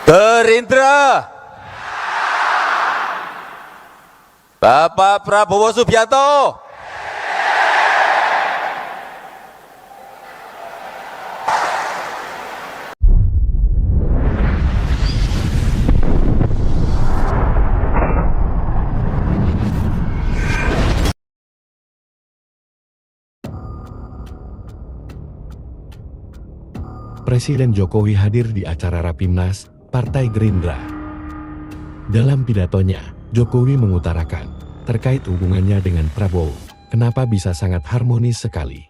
Gerindra, Bapak Prabowo Subianto. Presiden Jokowi hadir di acara Rapimnas Partai Gerindra. Dalam pidatonya, Jokowi mengutarakan terkait hubungannya dengan Prabowo, kenapa bisa sangat harmonis sekali.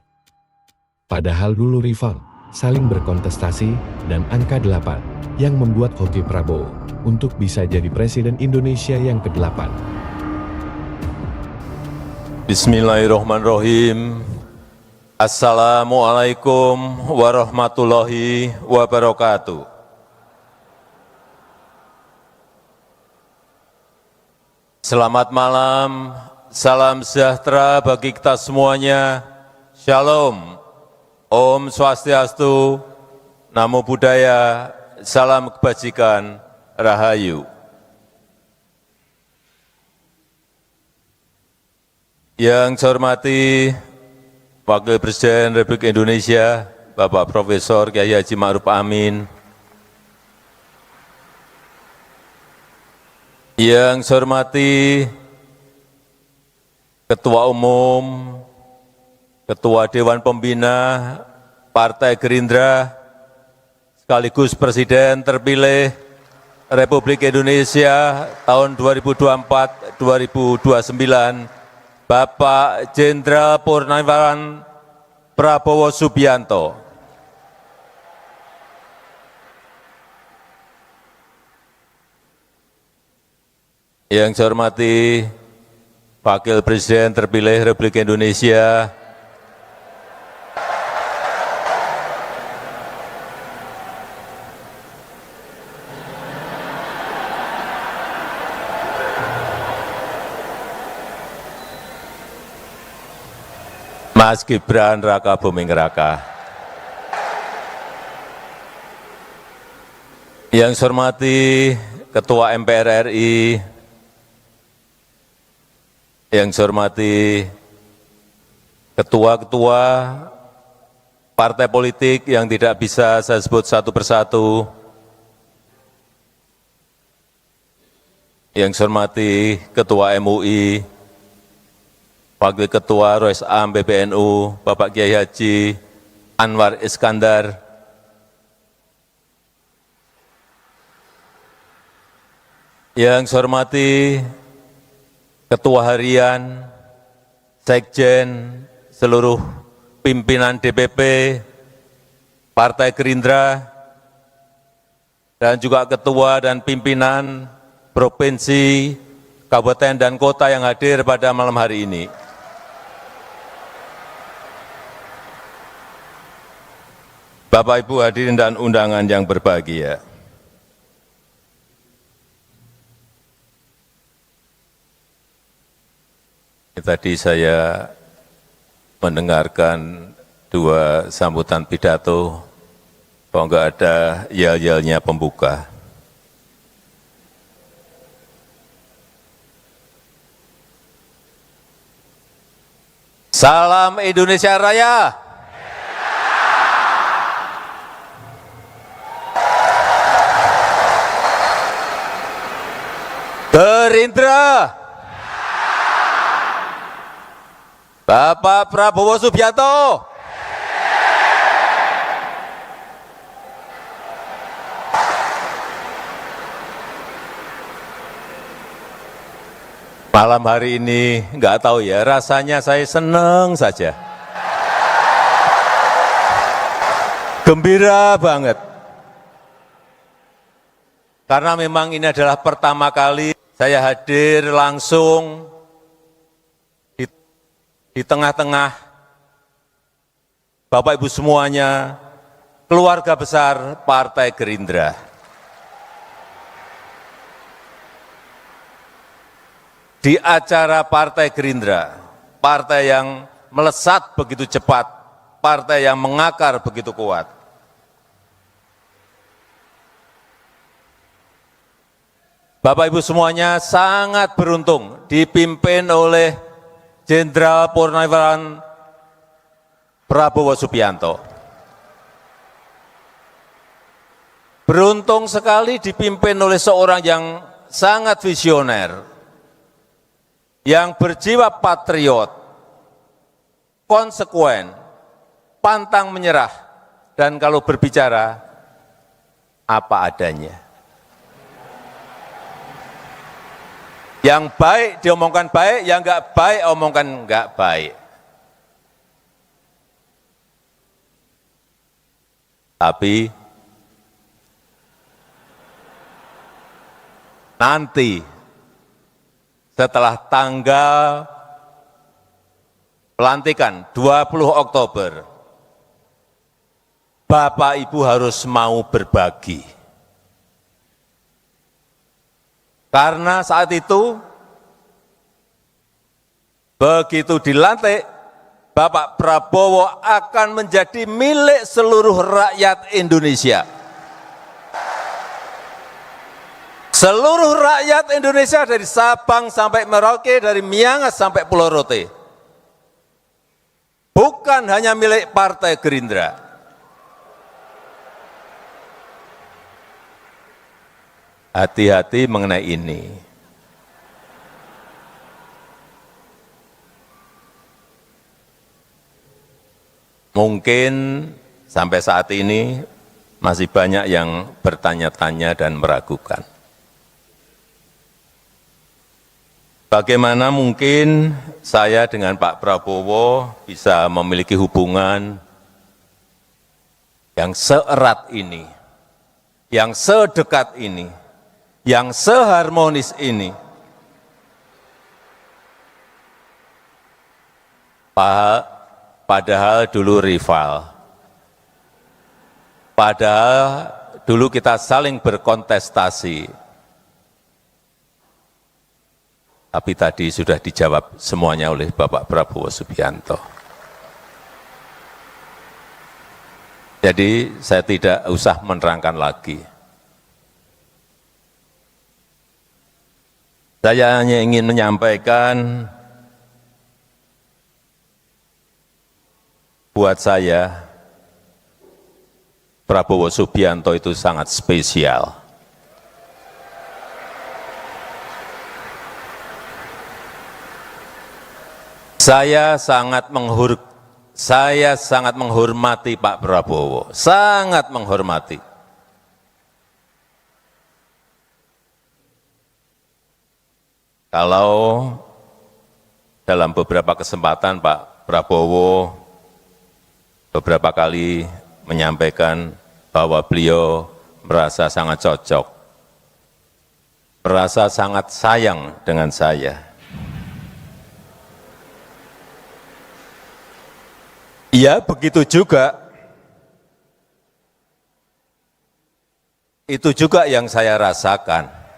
Padahal dulu rival, saling berkontestasi, dan angka 8 yang membuat hoki Prabowo untuk bisa jadi Presiden Indonesia yang ke-8. Bismillahirrahmanirrahim. Assalamualaikum warahmatullahi wabarakatuh. Selamat malam, salam sejahtera bagi kita semuanya. Shalom, Om Swastiastu, Namo Buddhaya, salam kebajikan, Rahayu. Yang saya hormati Wakil Presiden Republik Indonesia, Bapak Profesor Kiai Haji Ma'ruf Amin. Yang saya hormati Ketua Umum, Ketua Dewan Pembina Partai Gerindra, sekaligus Presiden terpilih Republik Indonesia tahun 2024-2029, Bapak Jenderal Purnawirawan Prabowo Subianto. Yang saya hormati Wakil Presiden terpilih Republik Indonesia, Mas Gibran Raka Buming Raka. Yang saya hormati Ketua MPR RI, yang saya hormati ketua-ketua partai politik yang tidak bisa saya sebut satu persatu, yang saya hormati Ketua MUI, Wakil Ketua Rois Am PBNU, Bapak Kiai Haji Anwar Iskandar, yang saya hormati Ketua Harian, Sekjen, seluruh pimpinan DPP Partai Gerindra, dan juga Ketua dan pimpinan Provinsi, Kabupaten, dan Kota yang hadir pada malam hari ini. Bapak, Ibu hadirin dan undangan yang berbahagia. Tadi saya mendengarkan dua sambutan pidato, kok enggak ada yel-yelnya pembuka. Salam Indonesia Raya. Gerindra, Bapak Prabowo Subianto. Malam hari ini nggak tahu ya, rasanya saya senang saja. Gembira banget. Karena memang ini adalah pertama kali saya hadir langsung di tengah-tengah Bapak Ibu semuanya, keluarga besar Partai Gerindra. Di acara Partai Gerindra, partai yang melesat begitu cepat, partai yang mengakar begitu kuat. Bapak Ibu semuanya sangat beruntung dipimpin oleh Jenderal Purnawirawan Prabowo Subianto. Beruntung sekali dipimpin oleh seorang yang sangat visioner, yang berjiwa patriot, konsekuen, pantang menyerah, dan kalau berbicara, apa adanya. Yang baik diomongkan baik, yang enggak baik omongkan enggak baik. Tapi nanti setelah tanggal pelantikan 20 Oktober, Bapak Ibu harus mau berbagi. Karena saat itu, begitu dilantik, Bapak Prabowo akan menjadi milik seluruh rakyat Indonesia. Seluruh rakyat Indonesia dari Sabang sampai Merauke, dari Miangas sampai Pulau Rote. Bukan hanya milik Partai Gerindra. Hati-hati mengenai ini. Mungkin sampai saat ini masih banyak yang bertanya-tanya dan meragukan. Bagaimana mungkin saya dengan Pak Prabowo bisa memiliki hubungan yang seerat ini, yang sedekat ini, yang seharmonis ini. Padahal dulu rival. Padahal dulu kita saling berkontestasi. Tapi tadi sudah dijawab semuanya oleh Bapak Prabowo Subianto. Jadi saya tidak usah menerangkan lagi. Saya hanya ingin menyampaikan buat saya, Prabowo Subianto itu sangat spesial. Saya sangat menghormati Pak Prabowo, sangat menghormati. Kalau dalam beberapa kesempatan Pak Prabowo beberapa kali menyampaikan bahwa beliau merasa sangat cocok, merasa sangat sayang dengan saya. Ya, begitu juga. Itu juga yang saya rasakan.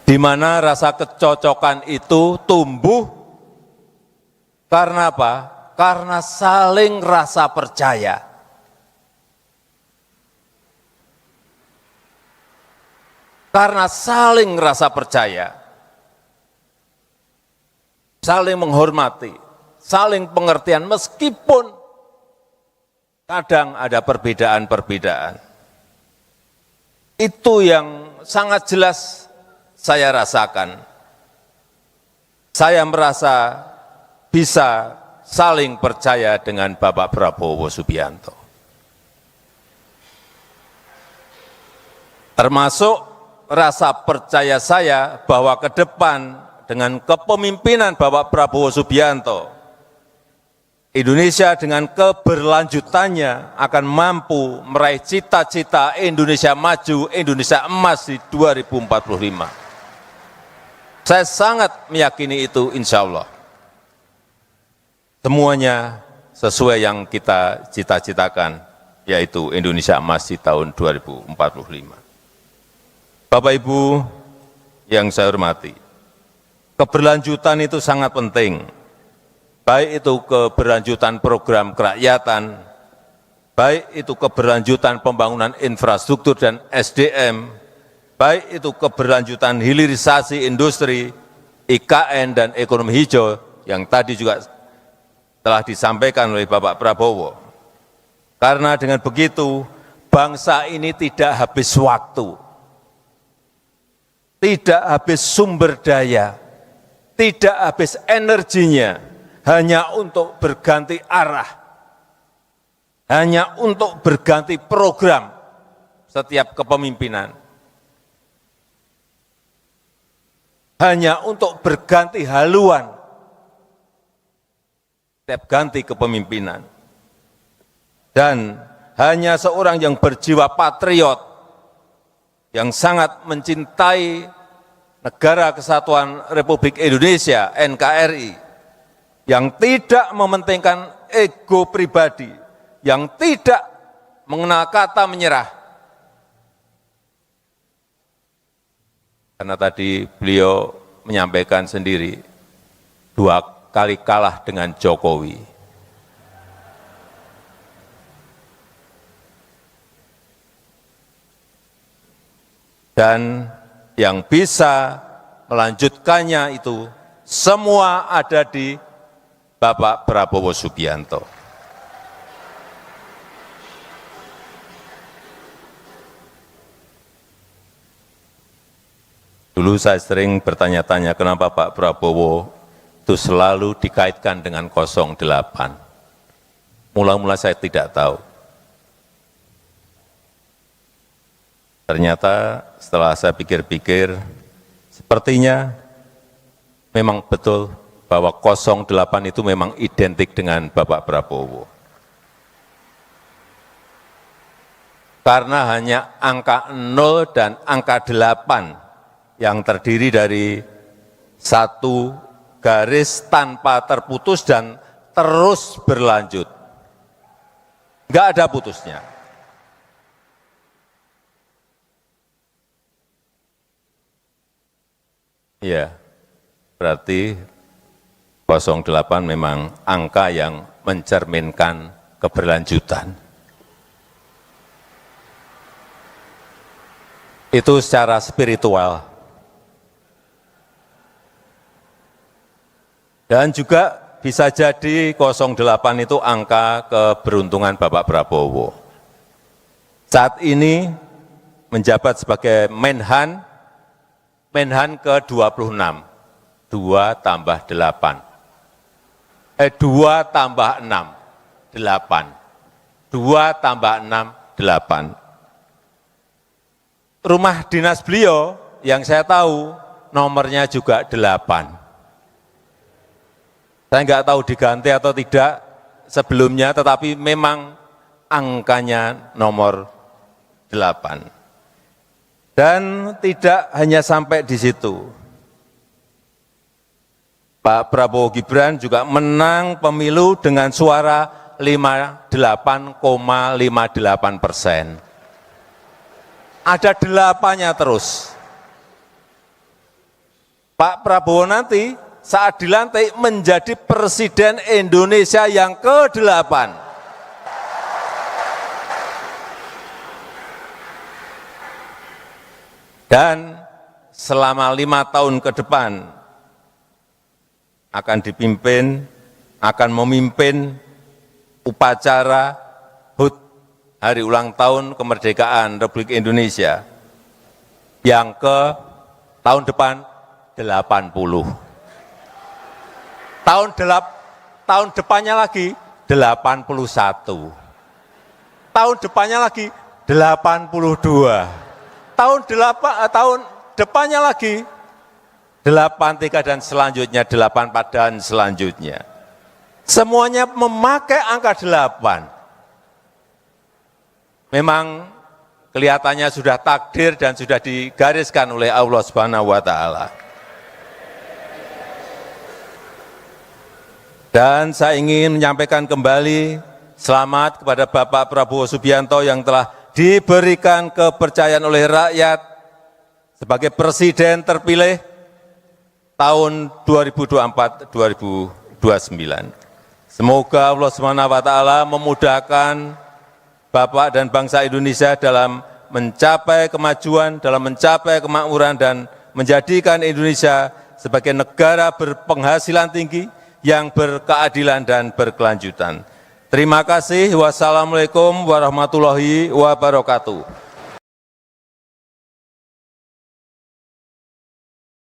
Di mana rasa kecocokan itu tumbuh karena apa? Karena saling rasa percaya. Karena saling rasa percaya. Saling menghormati, saling pengertian meskipun kadang ada perbedaan-perbedaan. Itu yang sangat jelas saya rasakan. Saya merasa bisa saling percaya dengan Bapak Prabowo Subianto. Termasuk rasa percaya saya bahwa ke depan dengan kepemimpinan Bapak Prabowo Subianto, Indonesia dengan keberlanjutannya akan mampu meraih cita-cita Indonesia maju, Indonesia emas di 2045. Saya sangat meyakini itu, insya Allah. Semuanya sesuai yang kita cita-citakan, yaitu Indonesia emas di tahun 2045. Bapak Ibu yang saya hormati, keberlanjutan itu sangat penting, baik itu keberlanjutan program kerakyatan, baik itu keberlanjutan pembangunan infrastruktur dan SDM, baik itu keberlanjutan hilirisasi industri, IKN, dan ekonomi hijau yang tadi juga telah disampaikan oleh Bapak Prabowo. Karena dengan begitu, bangsa ini tidak habis waktu, tidak habis sumber daya, tidak habis energinya, hanya untuk berganti arah, hanya untuk berganti program setiap kepemimpinan, hanya untuk berganti haluan setiap ganti kepemimpinan. Dan hanya seorang yang berjiwa patriot, yang sangat mencintai Negara Kesatuan Republik Indonesia, NKRI, yang tidak mementingkan ego pribadi, yang tidak mengenal kata menyerah. Karena tadi beliau menyampaikan sendiri, 2 kali kalah dengan Jokowi. Dan yang bisa melanjutkannya itu semua ada di Bapak Prabowo Subianto. Dulu saya sering bertanya-tanya kenapa Pak Prabowo itu selalu dikaitkan dengan 08. Mula-mula saya tidak tahu. Ternyata setelah saya pikir-pikir, sepertinya memang betul bahwa 08 itu memang identik dengan Bapak Prabowo. Karena hanya angka 0 dan angka 8 yang terdiri dari satu garis tanpa terputus dan terus berlanjut. Enggak ada putusnya. Ya, berarti 08 memang angka yang mencerminkan keberlanjutan. Itu secara spiritual. Dan juga bisa jadi 08 itu angka keberuntungan Bapak Prabowo. Saat ini menjabat sebagai Menhan ke-26, 2 tambah 8. 2 tambah 6, 8. 2 tambah 6, 8. Rumah dinas beliau yang saya tahu nomornya juga 8. Saya nggak tahu diganti atau tidak sebelumnya, tetapi memang angkanya nomor 8. Dan tidak hanya sampai di situ. Pak Prabowo Gibran juga menang pemilu dengan suara 58,58%. Ada 8-nya terus. Pak Prabowo nanti saat dilantik menjadi Presiden Indonesia yang ke-8. Dan selama 5 tahun ke depan akan memimpin upacara HUT Hari Ulang Tahun Kemerdekaan Republik Indonesia yang ke tahun depan 80. Tahun depannya lagi 81. Tahun depannya lagi 82. Tahun depannya lagi 83 dan selanjutnya 84 dan selanjutnya. Semuanya memakai angka 8. Memang kelihatannya sudah takdir dan sudah digariskan oleh Allah Subhanahu wa taala. Dan saya ingin menyampaikan kembali selamat kepada Bapak Prabowo Subianto yang telah diberikan kepercayaan oleh rakyat sebagai presiden terpilih tahun 2024-2029. Semoga Allah SWT memudahkan Bapak dan bangsa Indonesia dalam mencapai kemajuan, dalam mencapai kemakmuran, dan menjadikan Indonesia sebagai negara berpenghasilan tinggi yang berkeadilan dan berkelanjutan. Terima kasih. Wassalamualaikum warahmatullahi wabarakatuh.